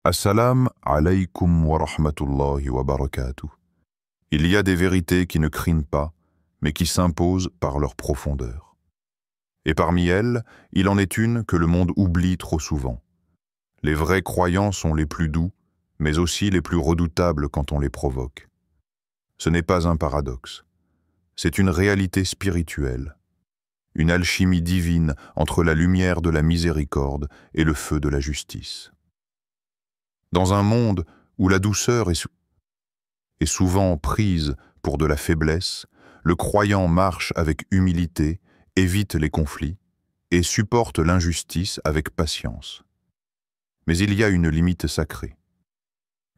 Assalam alaykum wa rahmatullahi wa barakatuh. Il y a des vérités qui ne crient pas, mais qui s'imposent par leur profondeur. Et parmi elles, il en est une que le monde oublie trop souvent. Les vrais croyants sont les plus doux, mais aussi les plus redoutables quand on les provoque. Ce n'est pas un paradoxe. C'est une réalité spirituelle, une alchimie divine entre la lumière de la miséricorde et le feu de la justice. Dans un monde où la douceur est souvent prise pour de la faiblesse, le croyant marche avec humilité, évite les conflits et supporte l'injustice avec patience. Mais il y a une limite sacrée,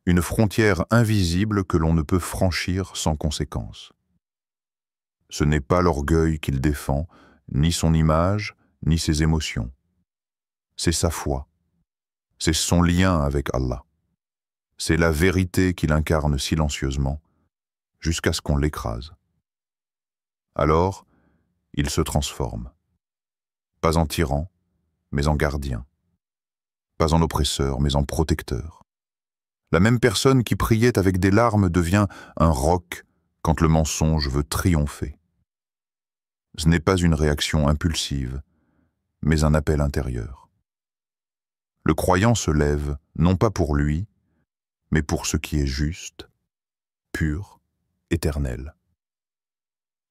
une frontière invisible que l'on ne peut franchir sans conséquence. Ce n'est pas l'orgueil qu'il défend, ni son image, ni ses émotions. C'est sa foi. C'est son lien avec Allah. C'est la vérité qu'il incarne silencieusement, jusqu'à ce qu'on l'écrase. Alors, il se transforme. Pas en tyran, mais en gardien. Pas en oppresseur, mais en protecteur. La même personne qui priait avec des larmes devient un roc quand le mensonge veut triompher. Ce n'est pas une réaction impulsive, mais un appel intérieur. Le croyant se lève, non pas pour lui, mais pour ce qui est juste, pur, éternel.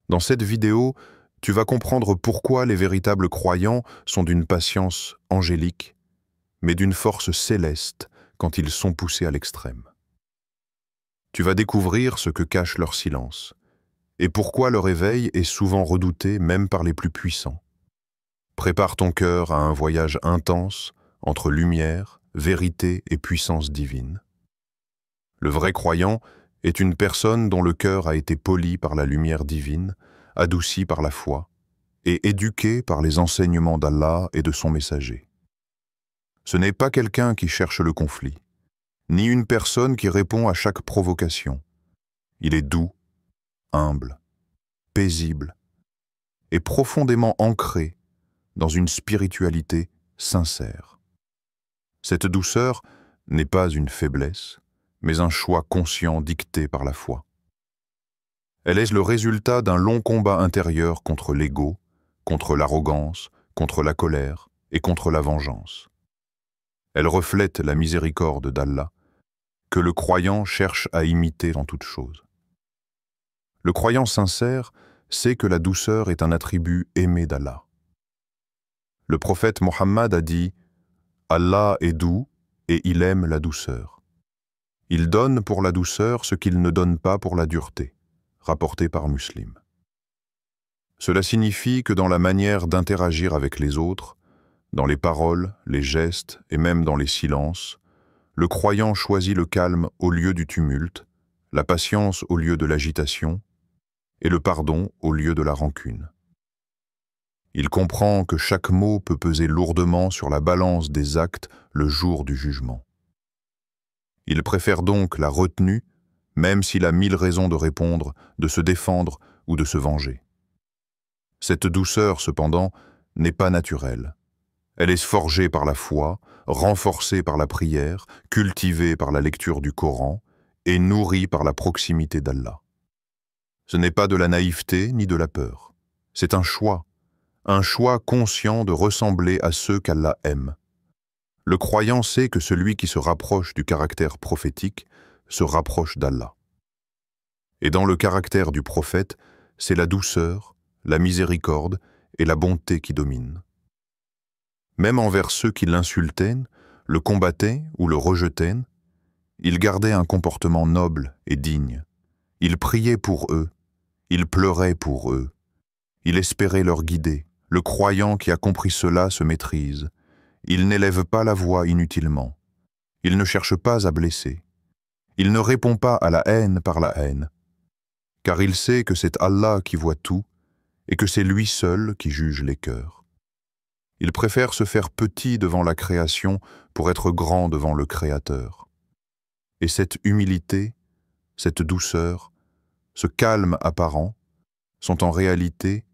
Dans cette vidéo, tu vas comprendre pourquoi les véritables croyants sont d'une patience angélique, mais d'une force céleste quand ils sont poussés à l'extrême. Tu vas découvrir ce que cache leur silence, et pourquoi leur éveil est souvent redouté même par les plus puissants. Prépare ton cœur à un voyage intense entre lumière, vérité et puissance divine. Le vrai croyant est une personne dont le cœur a été poli par la lumière divine, adouci par la foi, et éduqué par les enseignements d'Allah et de son messager. Ce n'est pas quelqu'un qui cherche le conflit, ni une personne qui répond à chaque provocation. Il est doux, humble, paisible et profondément ancré dans une spiritualité sincère. Cette douceur n'est pas une faiblesse, mais un choix conscient dicté par la foi. Elle est le résultat d'un long combat intérieur contre l'ego, contre l'arrogance, contre la colère et contre la vengeance. Elle reflète la miséricorde d'Allah, que le croyant cherche à imiter en toute chose. Le croyant sincère sait que la douceur est un attribut aimé d'Allah. Le prophète Mohammed a dit « Allah est doux et il aime la douceur. Il donne pour la douceur ce qu'il ne donne pas pour la dureté », rapporté par Muslim. Cela signifie que dans la manière d'interagir avec les autres, dans les paroles, les gestes et même dans les silences, le croyant choisit le calme au lieu du tumulte, la patience au lieu de l'agitation et le pardon au lieu de la rancune. Il comprend que chaque mot peut peser lourdement sur la balance des actes le jour du jugement. Il préfère donc la retenue, même s'il a 1000 raisons de répondre, de se défendre ou de se venger. Cette douceur, cependant, n'est pas naturelle. Elle est forgée par la foi, renforcée par la prière, cultivée par la lecture du Coran et nourrie par la proximité d'Allah. Ce n'est pas de la naïveté ni de la peur. C'est un choix conscient de ressembler à ceux qu'Allah aime. Le croyant sait que celui qui se rapproche du caractère prophétique se rapproche d'Allah. Et dans le caractère du prophète, c'est la douceur, la miséricorde et la bonté qui dominent. Même envers ceux qui l'insultaient, le combattaient ou le rejetaient, il gardait un comportement noble et digne. Il priait pour eux, il pleurait pour eux, il espérait leur guider. Le croyant qui a compris cela se maîtrise. Il n'élève pas la voix inutilement. Il ne cherche pas à blesser. Il ne répond pas à la haine par la haine, car il sait que c'est Allah qui voit tout et que c'est lui seul qui juge les cœurs. Il préfère se faire petit devant la création pour être grand devant le Créateur. Et cette humilité, cette douceur, ce calme apparent, sont en réalité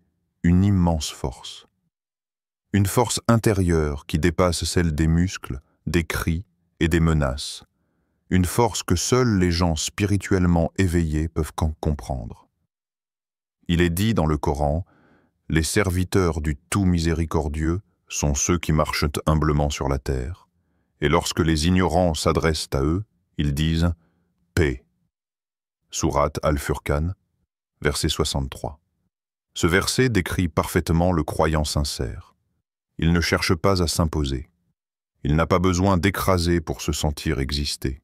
une immense force. Une force intérieure qui dépasse celle des muscles, des cris et des menaces, une force que seuls les gens spirituellement éveillés peuvent comprendre. Il est dit dans le Coran, « Les serviteurs du tout miséricordieux sont ceux qui marchent humblement sur la terre, et lorsque les ignorants s'adressent à eux, ils disent « Paix ». Sourate Al-Furqan, verset 63. Ce verset décrit parfaitement le croyant sincère. Il ne cherche pas à s'imposer. Il n'a pas besoin d'écraser pour se sentir exister.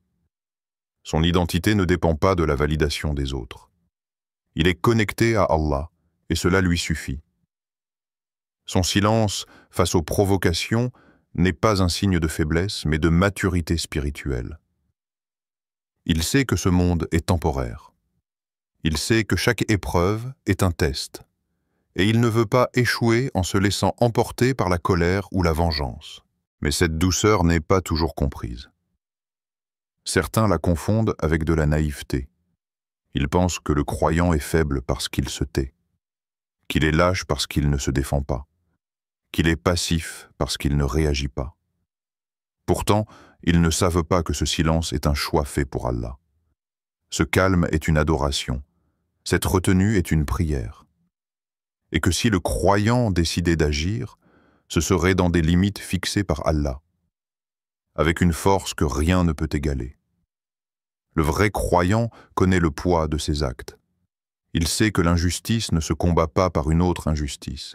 Son identité ne dépend pas de la validation des autres. Il est connecté à Allah, et cela lui suffit. Son silence face aux provocations n'est pas un signe de faiblesse, mais de maturité spirituelle. Il sait que ce monde est temporaire. Il sait que chaque épreuve est un test, et il ne veut pas échouer en se laissant emporter par la colère ou la vengeance. Mais cette douceur n'est pas toujours comprise. Certains la confondent avec de la naïveté. Ils pensent que le croyant est faible parce qu'il se tait, qu'il est lâche parce qu'il ne se défend pas, qu'il est passif parce qu'il ne réagit pas. Pourtant, ils ne savent pas que ce silence est un choix fait pour Allah. Ce calme est une adoration, cette retenue est une prière. Et que si le croyant décidait d'agir, ce serait dans des limites fixées par Allah, avec une force que rien ne peut égaler. Le vrai croyant connaît le poids de ses actes. Il sait que l'injustice ne se combat pas par une autre injustice.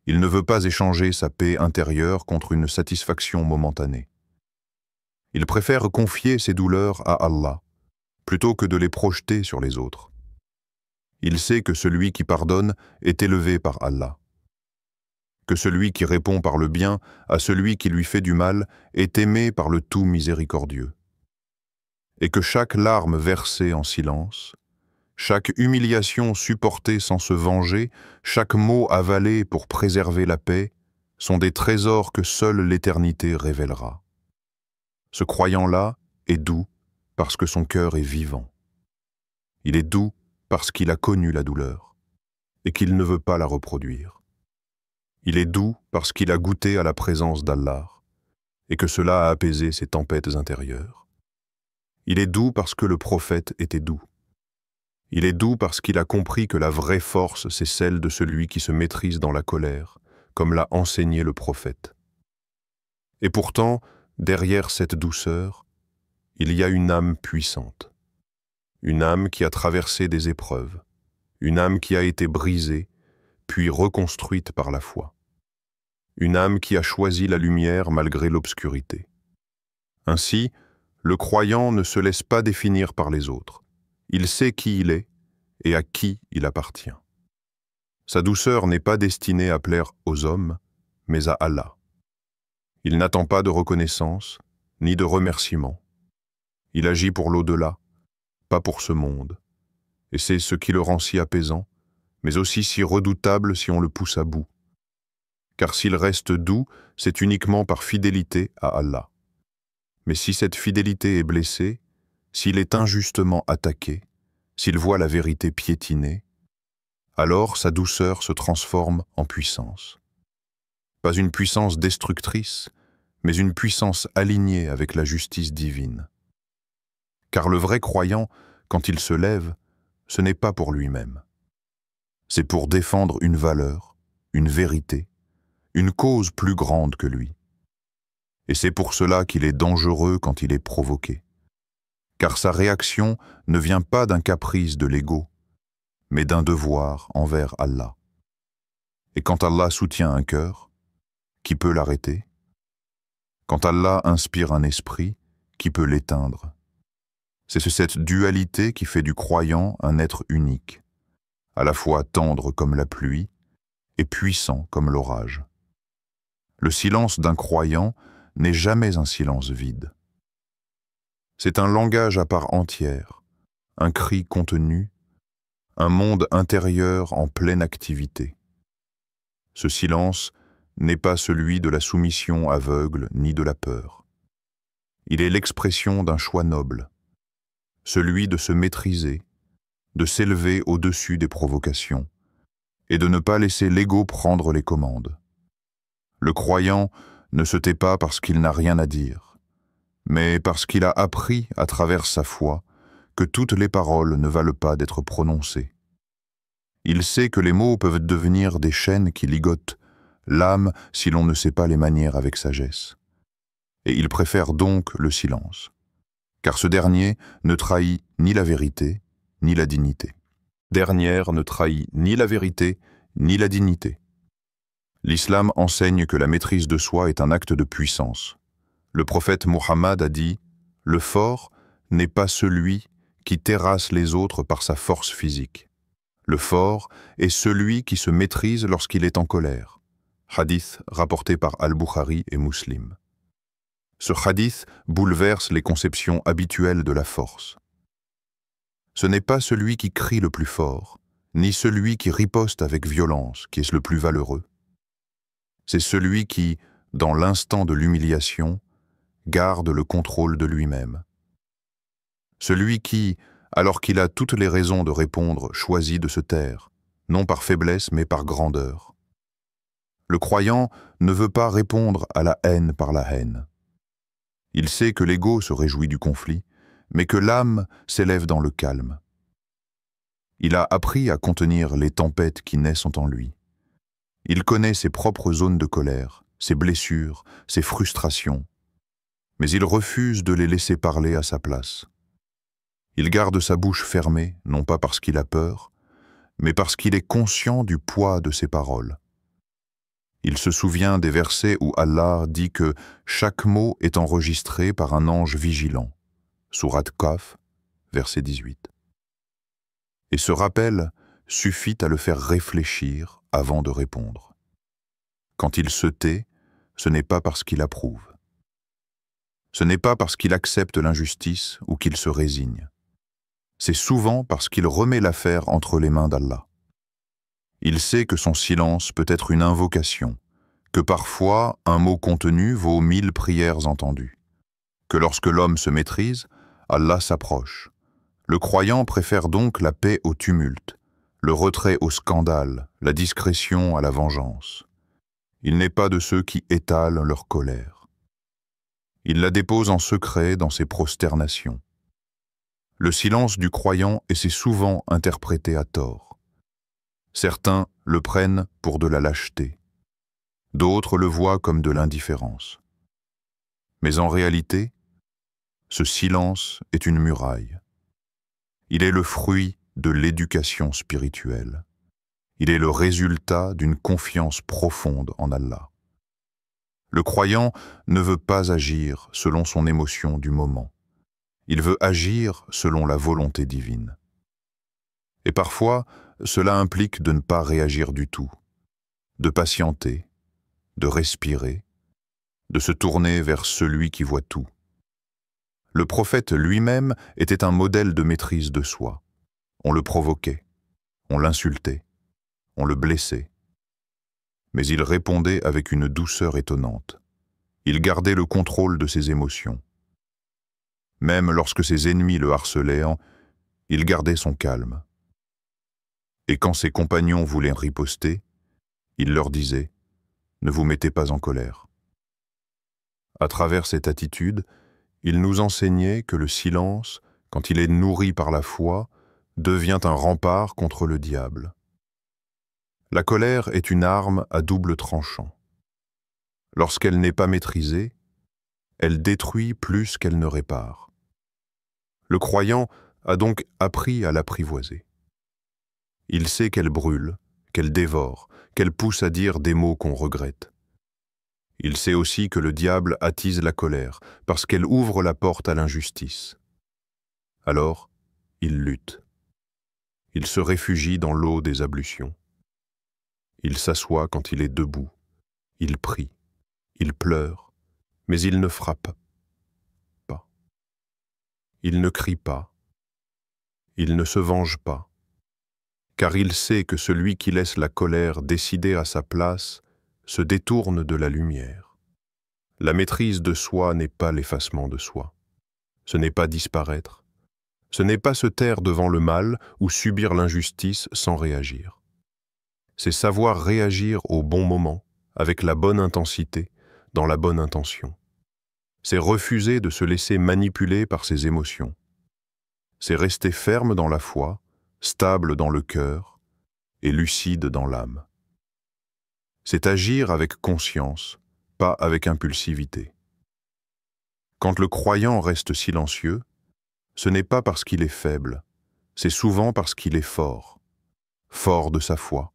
Il ne veut pas échanger sa paix intérieure contre une satisfaction momentanée. Il préfère confier ses douleurs à Allah, plutôt que de les projeter sur les autres. Il sait que celui qui pardonne est élevé par Allah, que celui qui répond par le bien à celui qui lui fait du mal est aimé par le tout miséricordieux, et que chaque larme versée en silence, chaque humiliation supportée sans se venger, chaque mot avalé pour préserver la paix, sont des trésors que seule l'éternité révélera. Ce croyant-là est doux parce que son cœur est vivant. Il est doux parce qu'il a connu la douleur et qu'il ne veut pas la reproduire. Il est doux parce qu'il a goûté à la présence d'Allah et que cela a apaisé ses tempêtes intérieures. Il est doux parce que le prophète était doux. Il est doux parce qu'il a compris que la vraie force, c'est celle de celui qui se maîtrise dans la colère, comme l'a enseigné le prophète. Et pourtant, derrière cette douceur, il y a une âme puissante. Une âme qui a traversé des épreuves, une âme qui a été brisée, puis reconstruite par la foi. Une âme qui a choisi la lumière malgré l'obscurité. Ainsi, le croyant ne se laisse pas définir par les autres. Il sait qui il est et à qui il appartient. Sa douceur n'est pas destinée à plaire aux hommes, mais à Allah. Il n'attend pas de reconnaissance, ni de remerciement. Il agit pour l'au-delà, pas pour ce monde. Et c'est ce qui le rend si apaisant, mais aussi si redoutable si on le pousse à bout. Car s'il reste doux, c'est uniquement par fidélité à Allah. Mais si cette fidélité est blessée, s'il est injustement attaqué, s'il voit la vérité piétinée, alors sa douceur se transforme en puissance. Pas une puissance destructrice, mais une puissance alignée avec la justice divine. Car le vrai croyant, quand il se lève, ce n'est pas pour lui-même. C'est pour défendre une valeur, une vérité, une cause plus grande que lui. Et c'est pour cela qu'il est dangereux quand il est provoqué. Car sa réaction ne vient pas d'un caprice de l'ego, mais d'un devoir envers Allah. Et quand Allah soutient un cœur, qui peut l'arrêter? Quand Allah inspire un esprit, qui peut l'éteindre? C'est cette dualité qui fait du croyant un être unique, à la fois tendre comme la pluie et puissant comme l'orage. Le silence d'un croyant n'est jamais un silence vide. C'est un langage à part entière, un cri contenu, un monde intérieur en pleine activité. Ce silence n'est pas celui de la soumission aveugle ni de la peur. Il est l'expression d'un choix noble, celui de se maîtriser, de s'élever au-dessus des provocations et de ne pas laisser l'ego prendre les commandes. Le croyant ne se tait pas parce qu'il n'a rien à dire, mais parce qu'il a appris à travers sa foi que toutes les paroles ne valent pas d'être prononcées. Il sait que les mots peuvent devenir des chaînes qui ligotent l'âme si l'on ne sait pas les manier avec sagesse. Et il préfère donc le silence, car ce dernier ne trahit ni la vérité, ni la dignité. Dernière ne trahit ni la vérité, ni la dignité. L'islam enseigne que la maîtrise de soi est un acte de puissance. Le prophète Muhammad a dit « Le fort n'est pas celui qui terrasse les autres par sa force physique. Le fort est celui qui se maîtrise lorsqu'il est en colère. » Hadith rapporté par Al-Bukhari et Muslim. Ce hadith bouleverse les conceptions habituelles de la force. Ce n'est pas celui qui crie le plus fort, ni celui qui riposte avec violence qui est le plus valeureux. C'est celui qui, dans l'instant de l'humiliation, garde le contrôle de lui-même. Celui qui, alors qu'il a toutes les raisons de répondre, choisit de se taire, non par faiblesse mais par grandeur. Le croyant ne veut pas répondre à la haine par la haine. Il sait que l'ego se réjouit du conflit, mais que l'âme s'élève dans le calme. Il a appris à contenir les tempêtes qui naissent en lui. Il connaît ses propres zones de colère, ses blessures, ses frustrations, mais il refuse de les laisser parler à sa place. Il garde sa bouche fermée, non pas parce qu'il a peur, mais parce qu'il est conscient du poids de ses paroles. Il se souvient des versets où Allah dit que chaque mot est enregistré par un ange vigilant. Sourate Kaf, verset 18. Et ce rappel suffit à le faire réfléchir avant de répondre. Quand il se tait, ce n'est pas parce qu'il approuve. Ce n'est pas parce qu'il accepte l'injustice ou qu'il se résigne. C'est souvent parce qu'il remet l'affaire entre les mains d'Allah. Il sait que son silence peut être une invocation, que parfois un mot contenu vaut 1000 prières entendues, que lorsque l'homme se maîtrise, Allah s'approche. Le croyant préfère donc la paix au tumulte, le retrait au scandale, la discrétion à la vengeance. Il n'est pas de ceux qui étalent leur colère. Il la dépose en secret dans ses prosternations. Le silence du croyant est souvent interprété à tort. Certains le prennent pour de la lâcheté. D'autres le voient comme de l'indifférence. Mais en réalité, ce silence est une muraille. Il est le fruit de l'éducation spirituelle. Il est le résultat d'une confiance profonde en Allah. Le croyant ne veut pas agir selon son émotion du moment. Il veut agir selon la volonté divine. Et parfois, cela implique de ne pas réagir du tout, de patienter, de respirer, de se tourner vers celui qui voit tout. Le prophète lui-même était un modèle de maîtrise de soi. On le provoquait, on l'insultait, on le blessait. Mais il répondait avec une douceur étonnante. Il gardait le contrôle de ses émotions. Même lorsque ses ennemis le harcelaient, il gardait son calme. Et quand ses compagnons voulaient riposter, il leur disait « Ne vous mettez pas en colère ». À travers cette attitude, il nous enseignait que le silence, quand il est nourri par la foi, devient un rempart contre le diable. La colère est une arme à double tranchant. Lorsqu'elle n'est pas maîtrisée, elle détruit plus qu'elle ne répare. Le croyant a donc appris à l'apprivoiser. Il sait qu'elle brûle, qu'elle dévore, qu'elle pousse à dire des mots qu'on regrette. Il sait aussi que le diable attise la colère, parce qu'elle ouvre la porte à l'injustice. Alors, il lutte. Il se réfugie dans l'eau des ablutions. Il s'assoit quand il est debout. Il prie. Il pleure. Mais il ne frappe pas. Il ne crie pas. Il ne se venge pas. Car il sait que celui qui laisse la colère décider à sa place se détourne de la lumière. La maîtrise de soi n'est pas l'effacement de soi. Ce n'est pas disparaître. Ce n'est pas se taire devant le mal ou subir l'injustice sans réagir. C'est savoir réagir au bon moment, avec la bonne intensité, dans la bonne intention. C'est refuser de se laisser manipuler par ses émotions. C'est rester ferme dans la foi, stable dans le cœur et lucide dans l'âme. C'est agir avec conscience, pas avec impulsivité. Quand le croyant reste silencieux, ce n'est pas parce qu'il est faible, c'est souvent parce qu'il est fort. Fort de sa foi,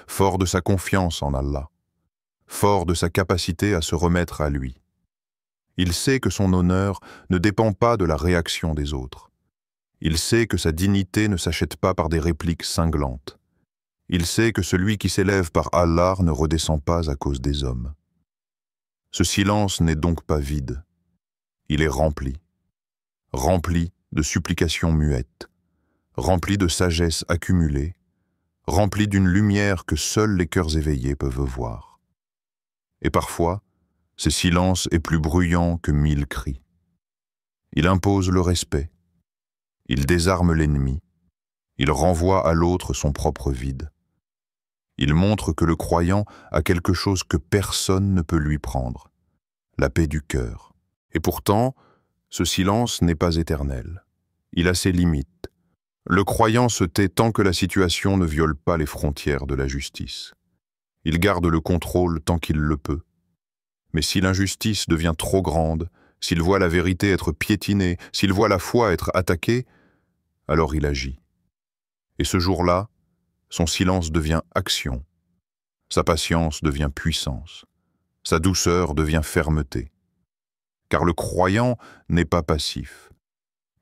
fort de sa confiance en Allah, fort de sa capacité à se remettre à lui. Il sait que son honneur ne dépend pas de la réaction des autres. Il sait que sa dignité ne s'achète pas par des répliques cinglantes. Il sait que celui qui s'élève par Allah ne redescend pas à cause des hommes. Ce silence n'est donc pas vide. Il est rempli. Rempli de supplications muettes, rempli de sagesse accumulée, rempli d'une lumière que seuls les cœurs éveillés peuvent voir. Et parfois, ce silence est plus bruyant que 1000 cris. Il impose le respect, il désarme l'ennemi, il renvoie à l'autre son propre vide. Il montre que le croyant a quelque chose que personne ne peut lui prendre, la paix du cœur. Et pourtant, ce silence n'est pas éternel. Il a ses limites. Le croyant se tait tant que la situation ne viole pas les frontières de la justice. Il garde le contrôle tant qu'il le peut. Mais si l'injustice devient trop grande, s'il voit la vérité être piétinée, s'il voit la foi être attaquée, alors il agit. Et ce jour-là, son silence devient action. Sa patience devient puissance. Sa douceur devient fermeté. Car le croyant n'est pas passif.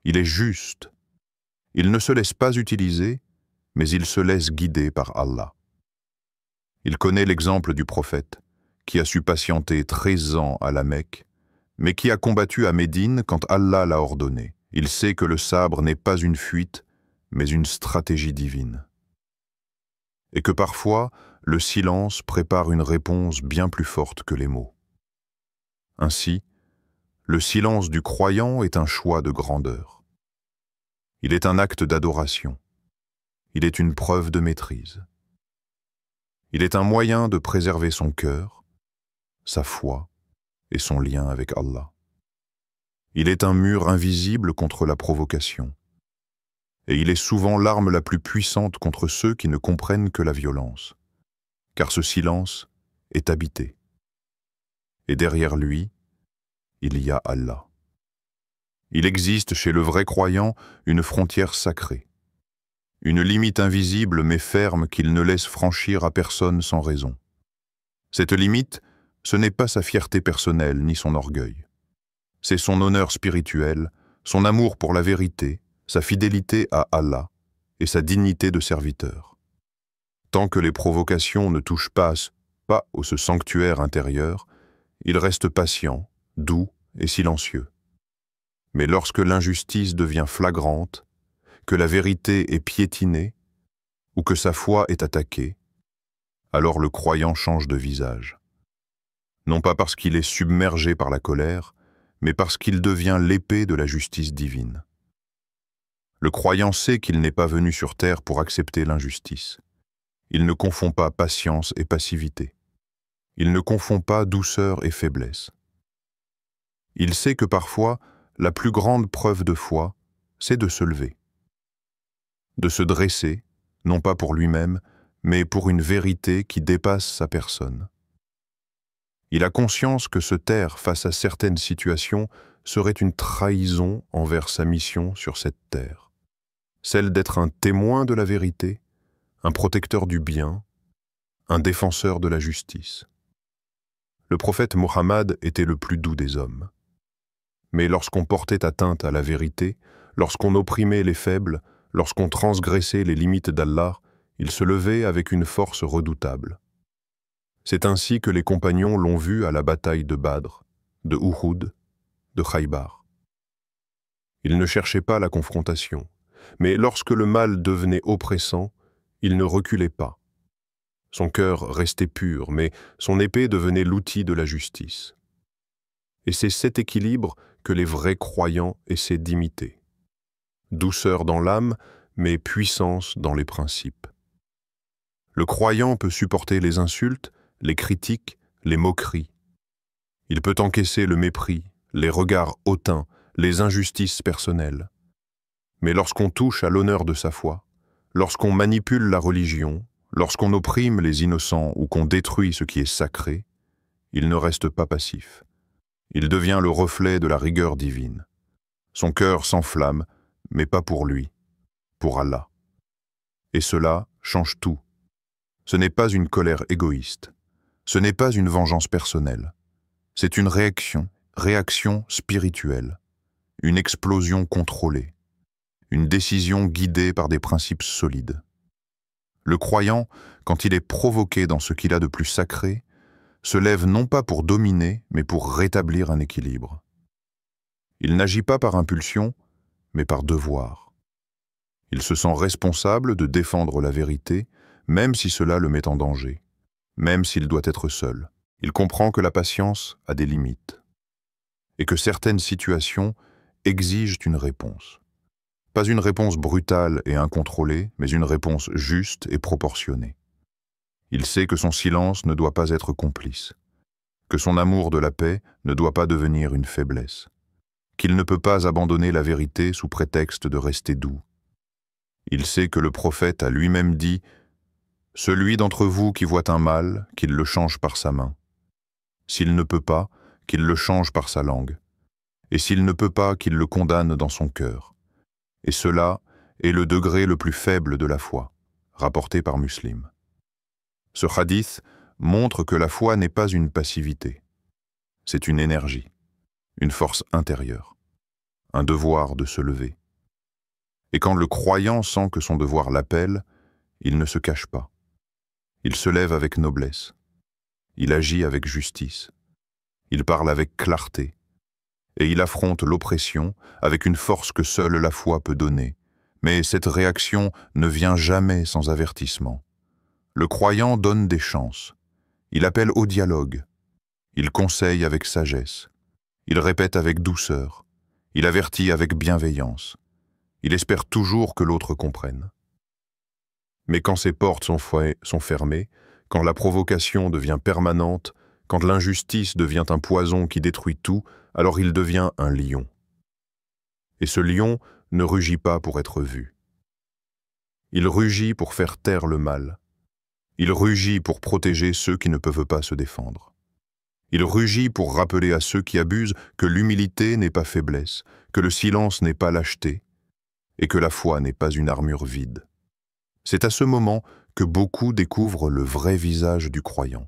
Il est juste. Il ne se laisse pas utiliser, mais il se laisse guider par Allah. Il connaît l'exemple du prophète, qui a su patienter 13 ans à la Mecque, mais qui a combattu à Médine quand Allah l'a ordonné. Il sait que le sabre n'est pas une fuite, mais une stratégie divine. Et que parfois, le silence prépare une réponse bien plus forte que les mots. Ainsi, le silence du croyant est un choix de grandeur. Il est un acte d'adoration. Il est une preuve de maîtrise. Il est un moyen de préserver son cœur, sa foi et son lien avec Allah. Il est un mur invisible contre la provocation. Et il est souvent l'arme la plus puissante contre ceux qui ne comprennent que la violence. Car ce silence est habité. Et derrière lui, il y a Allah. Il existe chez le vrai croyant une frontière sacrée. Une limite invisible mais ferme qu'il ne laisse franchir à personne sans raison. Cette limite, ce n'est pas sa fierté personnelle ni son orgueil. C'est son honneur spirituel, son amour pour la vérité, sa fidélité à Allah et sa dignité de serviteur. Tant que les provocations ne touchent pas au ce sanctuaire intérieur, il reste patient, doux et silencieux. Mais lorsque l'injustice devient flagrante, que la vérité est piétinée ou que sa foi est attaquée, alors le croyant change de visage. Non pas parce qu'il est submergé par la colère, mais parce qu'il devient l'épée de la justice divine. Le croyant sait qu'il n'est pas venu sur terre pour accepter l'injustice. Il ne confond pas patience et passivité. Il ne confond pas douceur et faiblesse. Il sait que parfois, la plus grande preuve de foi, c'est de se lever. De se dresser, non pas pour lui-même, mais pour une vérité qui dépasse sa personne. Il a conscience que se taire face à certaines situations serait une trahison envers sa mission sur cette terre. Celle d'être un témoin de la vérité, un protecteur du bien, un défenseur de la justice. Le prophète Mohammed était le plus doux des hommes. Mais lorsqu'on portait atteinte à la vérité, lorsqu'on opprimait les faibles, lorsqu'on transgressait les limites d'Allah, il se levait avec une force redoutable. C'est ainsi que les compagnons l'ont vu à la bataille de Badr, de Uhud, de Khaybar. Il ne cherchait pas la confrontation, mais lorsque le mal devenait oppressant, il ne reculait pas. Son cœur restait pur, mais son épée devenait l'outil de la justice. Et c'est cet équilibre que les vrais croyants essaient d'imiter. Douceur dans l'âme, mais puissance dans les principes. Le croyant peut supporter les insultes, les critiques, les moqueries. Il peut encaisser le mépris, les regards hautains, les injustices personnelles. Mais lorsqu'on touche à l'honneur de sa foi, lorsqu'on manipule la religion, lorsqu'on opprime les innocents ou qu'on détruit ce qui est sacré, il ne reste pas passif. Il devient le reflet de la rigueur divine. Son cœur s'enflamme, mais pas pour lui, pour Allah. Et cela change tout. Ce n'est pas une colère égoïste. Ce n'est pas une vengeance personnelle. C'est une réaction spirituelle, une explosion contrôlée, une décision guidée par des principes solides. Le croyant, quand il est provoqué dans ce qu'il a de plus sacré, se lève non pas pour dominer, mais pour rétablir un équilibre. Il n'agit pas par impulsion, mais par devoir. Il se sent responsable de défendre la vérité, même si cela le met en danger, même s'il doit être seul. Il comprend que la patience a des limites, et que certaines situations exigent une réponse. Pas une réponse brutale et incontrôlée, mais une réponse juste et proportionnée. Il sait que son silence ne doit pas être complice, que son amour de la paix ne doit pas devenir une faiblesse, qu'il ne peut pas abandonner la vérité sous prétexte de rester doux. Il sait que le prophète a lui-même dit « Celui d'entre vous qui voit un mal, qu'il le change par sa main. S'il ne peut pas, qu'il le change par sa langue. Et s'il ne peut pas, qu'il le condamne dans son cœur. Et cela est le degré le plus faible de la foi, rapporté par Muslim. » Ce hadith montre que la foi n'est pas une passivité. C'est une énergie, une force intérieure, un devoir de se lever. Et quand le croyant sent que son devoir l'appelle, il ne se cache pas. Il se lève avec noblesse. Il agit avec justice. Il parle avec clarté. Et il affronte l'oppression avec une force que seule la foi peut donner. Mais cette réaction ne vient jamais sans avertissement. Le croyant donne des chances. Il appelle au dialogue. Il conseille avec sagesse. Il répète avec douceur. Il avertit avec bienveillance. Il espère toujours que l'autre comprenne. Mais quand ses portes sont fermées, quand la provocation devient permanente, quand l'injustice devient un poison qui détruit tout, alors il devient un lion. Et ce lion ne rugit pas pour être vu. Il rugit pour faire taire le mal. Il rugit pour protéger ceux qui ne peuvent pas se défendre. Il rugit pour rappeler à ceux qui abusent que l'humilité n'est pas faiblesse, que le silence n'est pas lâcheté, et que la foi n'est pas une armure vide. C'est à ce moment que beaucoup découvrent le vrai visage du croyant.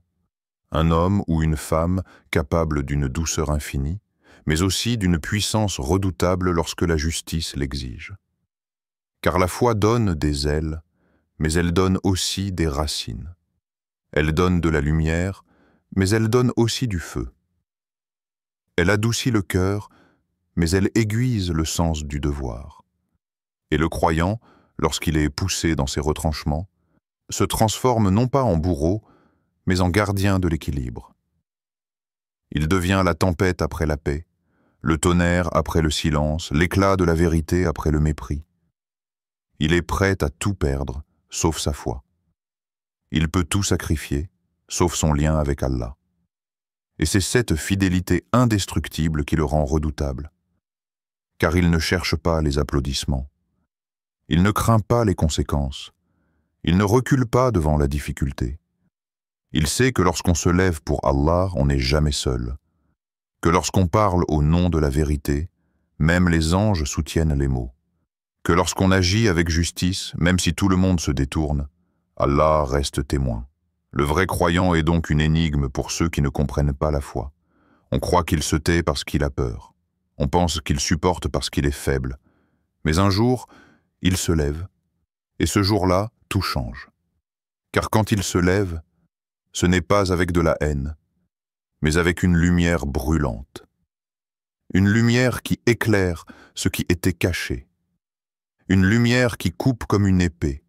Un homme ou une femme capable d'une douceur infinie, mais aussi d'une puissance redoutable lorsque la justice l'exige. Car la foi donne des ailes, mais elle donne aussi des racines. Elle donne de la lumière, mais elle donne aussi du feu. Elle adoucit le cœur, mais elle aiguise le sens du devoir. Et le croyant, lorsqu'il est poussé dans ses retranchements, se transforme non pas en bourreau, mais en gardien de l'équilibre. Il devient la tempête après la paix, le tonnerre après le silence, l'éclat de la vérité après le mépris. Il est prêt à tout perdre, sauf sa foi. Il peut tout sacrifier, sauf son lien avec Allah. Et c'est cette fidélité indestructible qui le rend redoutable. Car il ne cherche pas les applaudissements. Il ne craint pas les conséquences. Il ne recule pas devant la difficulté. Il sait que lorsqu'on se lève pour Allah, on n'est jamais seul. Que lorsqu'on parle au nom de la vérité, même les anges soutiennent les mots. Que lorsqu'on agit avec justice, même si tout le monde se détourne, Allah reste témoin. Le vrai croyant est donc une énigme pour ceux qui ne comprennent pas la foi. On croit qu'il se tait parce qu'il a peur. On pense qu'il supporte parce qu'il est faible. Mais un jour, il se lève. Et ce jour-là, tout change. Car quand il se lève, ce n'est pas avec de la haine, mais avec une lumière brûlante. Une lumière qui éclaire ce qui était caché. Une lumière qui coupe comme une épée.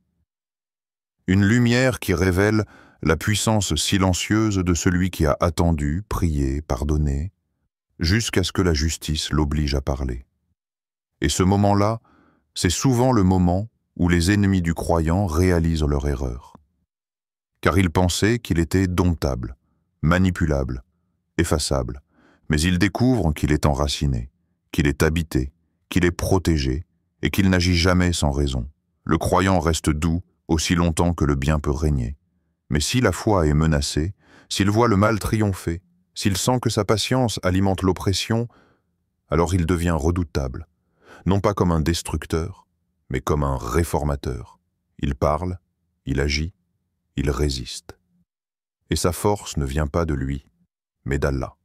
Une lumière qui révèle la puissance silencieuse de celui qui a attendu, prié, pardonné, jusqu'à ce que la justice l'oblige à parler. Et ce moment-là, c'est souvent le moment où les ennemis du croyant réalisent leur erreur. Car ils pensaient qu'il était domptable, manipulable, effaçable, Mais il découvre qu'il est enraciné, qu'il est habité, qu'il est protégé et qu'il n'agit jamais sans raison. Le croyant reste doux aussi longtemps que le bien peut régner. Mais si la foi est menacée, s'il voit le mal triompher, s'il sent que sa patience alimente l'oppression, alors il devient redoutable, non pas comme un destructeur, mais comme un réformateur. Il parle, il agit, il résiste. Et sa force ne vient pas de lui, mais d'Allah.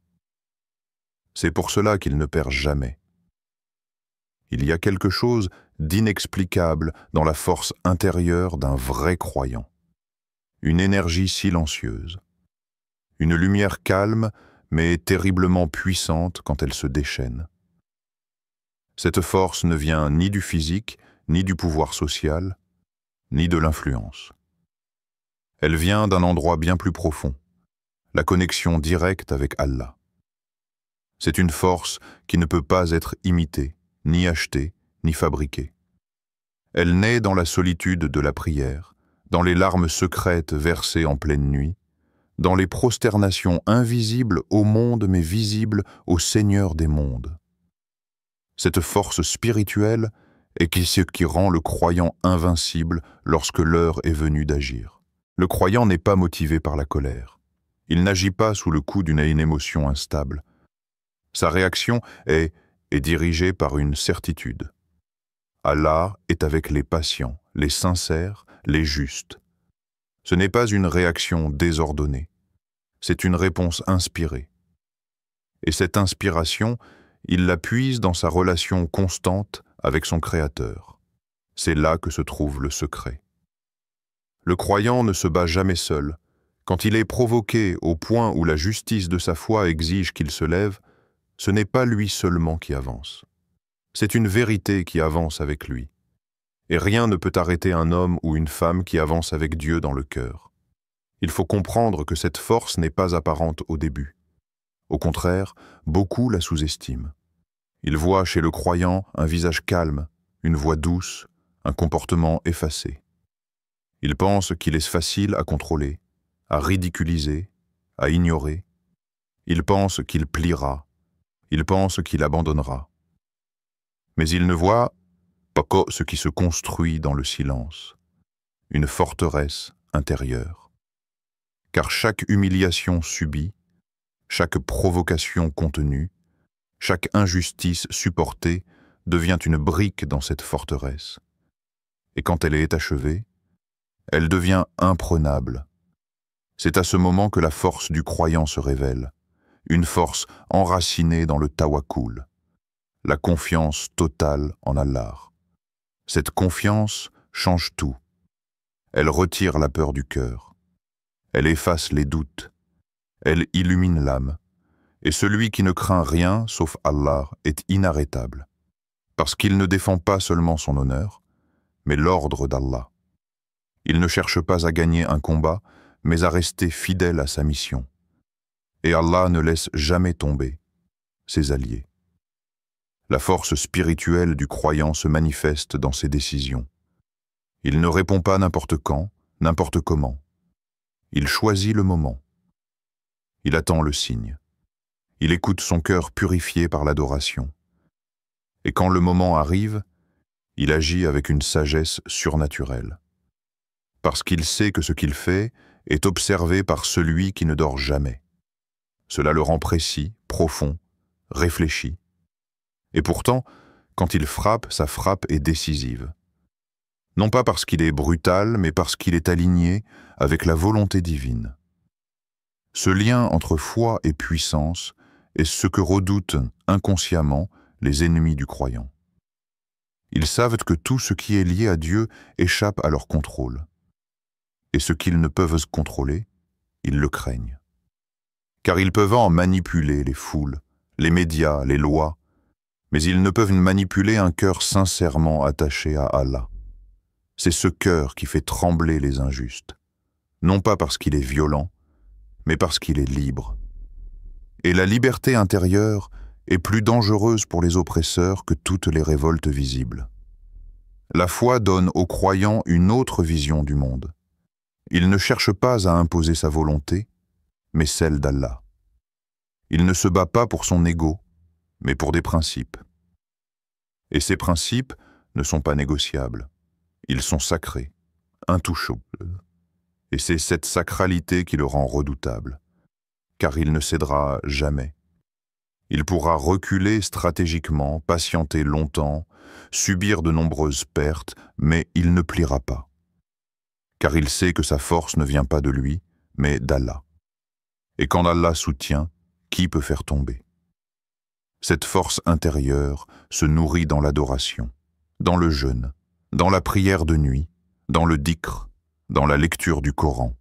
C'est pour cela qu'il ne perd jamais. Il y a quelque chose d'inexplicable dans la force intérieure d'un vrai croyant. Une énergie silencieuse. Une lumière calme, mais terriblement puissante quand elle se déchaîne. Cette force ne vient ni du physique, ni du pouvoir social, ni de l'influence. Elle vient d'un endroit bien plus profond, la connexion directe avec Allah. C'est une force qui ne peut pas être imitée, ni achetée, ni fabriquée. Elle naît dans la solitude de la prière, dans les larmes secrètes versées en pleine nuit, dans les prosternations invisibles au monde mais visibles au Seigneur des mondes. Cette force spirituelle est ce qui rend le croyant invincible lorsque l'heure est venue d'agir. Le croyant n'est pas motivé par la colère. Il n'agit pas sous le coup d'une émotion instable. Sa réaction est dirigée par une certitude. Allah est avec les patients, les sincères, les justes. Ce n'est pas une réaction désordonnée, c'est une réponse inspirée. Et cette inspiration, il la puise dans sa relation constante avec son Créateur. C'est là que se trouve le secret. Le croyant ne se bat jamais seul. Quand il est provoqué au point où la justice de sa foi exige qu'il se lève, ce n'est pas lui seulement qui avance. C'est une vérité qui avance avec lui. Et rien ne peut arrêter un homme ou une femme qui avance avec Dieu dans le cœur. Il faut comprendre que cette force n'est pas apparente au début. Au contraire, beaucoup la sous-estiment. Ils voient chez le croyant un visage calme, une voix douce, un comportement effacé. Ils pensent qu'il est facile à contrôler, à ridiculiser, à ignorer. Ils pensent qu'il pliera, ils pensent qu'il abandonnera. Mais ils ne voient pas que ce qui se construit dans le silence, une forteresse intérieure. Car chaque humiliation subie, chaque provocation contenue, chaque injustice supportée devient une brique dans cette forteresse. Et quand elle est achevée, elle devient imprenable. C'est à ce moment que la force du croyant se révèle, une force enracinée dans le tawakkul, la confiance totale en Allah. Cette confiance change tout. Elle retire la peur du cœur. Elle efface les doutes. Elle illumine l'âme. Et celui qui ne craint rien sauf Allah est inarrêtable, parce qu'il ne défend pas seulement son honneur, mais l'ordre d'Allah. Il ne cherche pas à gagner un combat, mais à rester fidèle à sa mission. Et Allah ne laisse jamais tomber ses alliés. La force spirituelle du croyant se manifeste dans ses décisions. Il ne répond pas n'importe quand, n'importe comment. Il choisit le moment. Il attend le signe. Il écoute son cœur purifié par l'adoration. Et quand le moment arrive, il agit avec une sagesse surnaturelle. Parce qu'il sait que ce qu'il fait est observé par celui qui ne dort jamais. Cela le rend précis, profond, réfléchi. Et pourtant, quand il frappe, sa frappe est décisive. Non pas parce qu'il est brutal, mais parce qu'il est aligné avec la volonté divine. Ce lien entre foi et puissance est ce que redoutent inconsciemment les ennemis du croyant. Ils savent que tout ce qui est lié à Dieu échappe à leur contrôle. Et ce qu'ils ne peuvent contrôler, ils le craignent. Car ils peuvent en manipuler les foules, les médias, les lois, mais ils ne peuvent manipuler un cœur sincèrement attaché à Allah. C'est ce cœur qui fait trembler les injustes, non pas parce qu'il est violent, mais parce qu'il est libre. Et la liberté intérieure est plus dangereuse pour les oppresseurs que toutes les révoltes visibles. La foi donne aux croyants une autre vision du monde. Il ne cherche pas à imposer sa volonté, mais celle d'Allah. Il ne se bat pas pour son ego, mais pour des principes. Et ces principes ne sont pas négociables. Ils sont sacrés, intouchables. Et c'est cette sacralité qui le rend redoutable, car il ne cédera jamais. Il pourra reculer stratégiquement, patienter longtemps, subir de nombreuses pertes, mais il ne pliera pas, car il sait que sa force ne vient pas de lui, mais d'Allah. Et quand Allah soutient, qui peut faire tomber? Cette force intérieure se nourrit dans l'adoration, dans le jeûne, dans la prière de nuit, dans le dhikr, dans la lecture du Coran,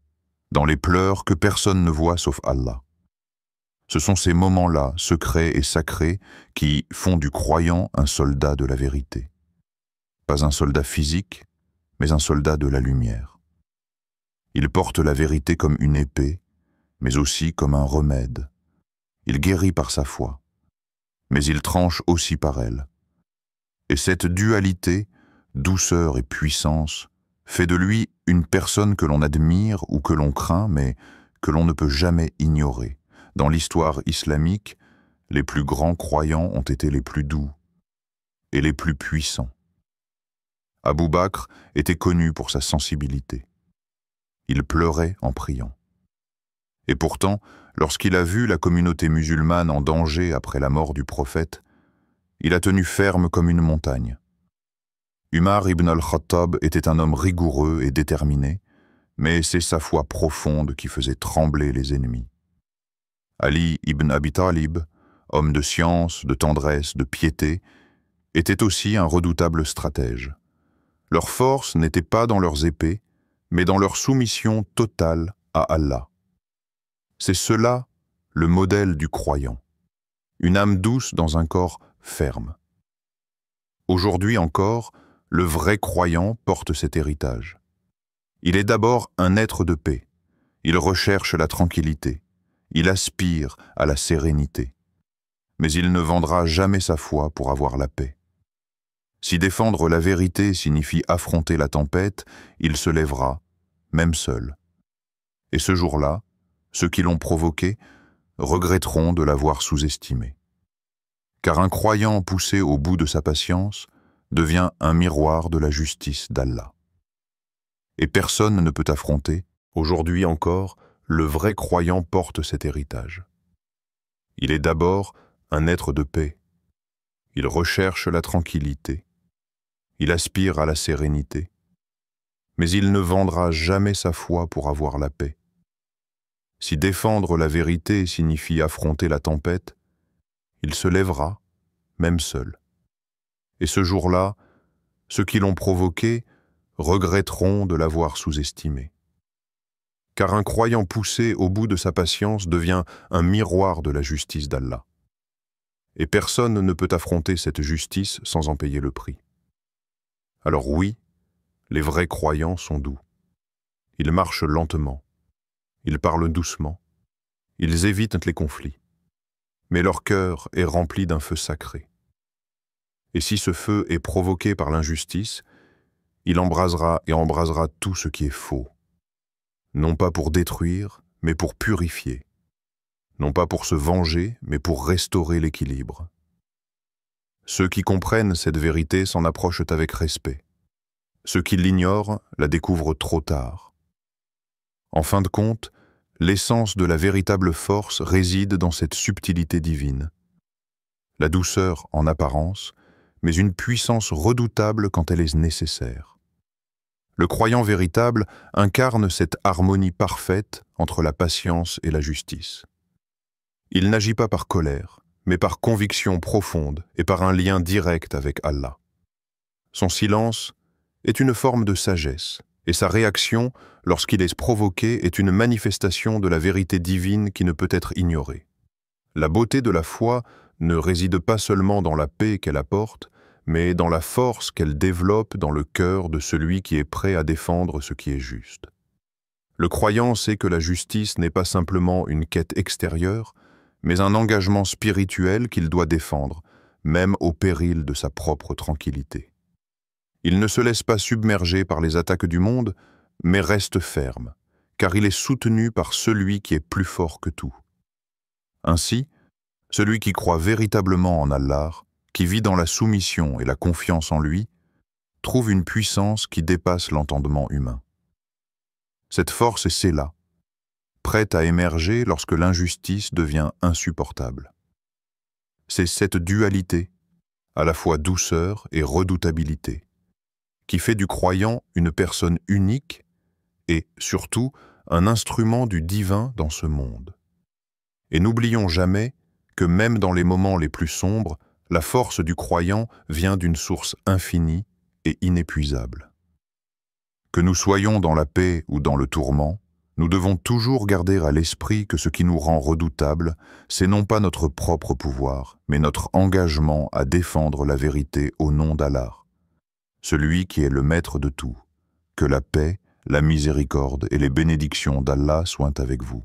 dans les pleurs que personne ne voit sauf Allah. Ce sont ces moments-là, secrets et sacrés, qui font du croyant un soldat de la vérité. Pas un soldat physique, mais un soldat de la lumière. Il porte la vérité comme une épée, mais aussi comme un remède. Il guérit par sa foi, mais il tranche aussi par elle. Et cette dualité, douceur et puissance, fait de lui une personne que l'on admire ou que l'on craint, mais que l'on ne peut jamais ignorer. Dans l'histoire islamique, les plus grands croyants ont été les plus doux et les plus puissants. Abou Bakr était connu pour sa sensibilité. Il pleurait en priant. Et pourtant, lorsqu'il a vu la communauté musulmane en danger après la mort du prophète, il a tenu ferme comme une montagne. Umar ibn al-Khattab était un homme rigoureux et déterminé, mais c'est sa foi profonde qui faisait trembler les ennemis. Ali ibn Abi Talib, homme de science, de tendresse, de piété, était aussi un redoutable stratège. Leur force n'était pas dans leurs épées, mais dans leur soumission totale à Allah. C'est cela le modèle du croyant, une âme douce dans un corps ferme. Aujourd'hui encore, le vrai croyant porte cet héritage. Il est d'abord un être de paix, il recherche la tranquillité, il aspire à la sérénité, mais il ne vendra jamais sa foi pour avoir la paix. Si défendre la vérité signifie affronter la tempête, il se lèvera, même seul. Et ce jour-là, ceux qui l'ont provoqué regretteront de l'avoir sous-estimé. Car un croyant poussé au bout de sa patience devient un miroir de la justice d'Allah. Et personne ne peut affronter, aujourd'hui encore, le vrai croyant porte cet héritage. Il est d'abord un être de paix. Il recherche la tranquillité. Il aspire à la sérénité. Mais il ne vendra jamais sa foi pour avoir la paix. Si défendre la vérité signifie affronter la tempête, il se lèvera, même seul. Et ce jour-là, ceux qui l'ont provoqué regretteront de l'avoir sous-estimé. Car un croyant poussé au bout de sa patience devient un miroir de la justice d'Allah. Et personne ne peut affronter cette justice sans en payer le prix. Alors oui, les vrais croyants sont doux. Ils marchent lentement, ils parlent doucement, ils évitent les conflits. Mais leur cœur est rempli d'un feu sacré. Et si ce feu est provoqué par l'injustice, il embrasera et embrasera tout ce qui est faux. Non pas pour détruire, mais pour purifier. Non pas pour se venger, mais pour restaurer l'équilibre. Ceux qui comprennent cette vérité s'en approchent avec respect. Ceux qui l'ignorent la découvrent trop tard. En fin de compte, l'essence de la véritable force réside dans cette subtilité divine. La douceur en apparence, mais une puissance redoutable quand elle est nécessaire. Le croyant véritable incarne cette harmonie parfaite entre la patience et la justice. Il n'agit pas par colère, mais par conviction profonde et par un lien direct avec Allah. Son silence est une forme de sagesse, et sa réaction, lorsqu'il est provoqué, est une manifestation de la vérité divine qui ne peut être ignorée. La beauté de la foi ne réside pas seulement dans la paix qu'elle apporte, mais dans la force qu'elle développe dans le cœur de celui qui est prêt à défendre ce qui est juste. Le croyant sait que la justice n'est pas simplement une quête extérieure, mais un engagement spirituel qu'il doit défendre, même au péril de sa propre tranquillité. Il ne se laisse pas submerger par les attaques du monde, mais reste ferme, car il est soutenu par celui qui est plus fort que tout. Ainsi, Celui qui croit véritablement en Allah, qui vit dans la soumission et la confiance en lui, trouve une puissance qui dépasse l'entendement humain. Cette force est celle-là, prête à émerger lorsque l'injustice devient insupportable. C'est cette dualité, à la fois douceur et redoutabilité, qui fait du croyant une personne unique et, surtout, un instrument du divin dans ce monde. Et n'oublions jamais que même dans les moments les plus sombres, la force du croyant vient d'une source infinie et inépuisable. Que nous soyons dans la paix ou dans le tourment, nous devons toujours garder à l'esprit que ce qui nous rend redoutables, c'est non pas notre propre pouvoir, mais notre engagement à défendre la vérité au nom d'Allah, celui qui est le maître de tout. Que la paix, la miséricorde et les bénédictions d'Allah soient avec vous.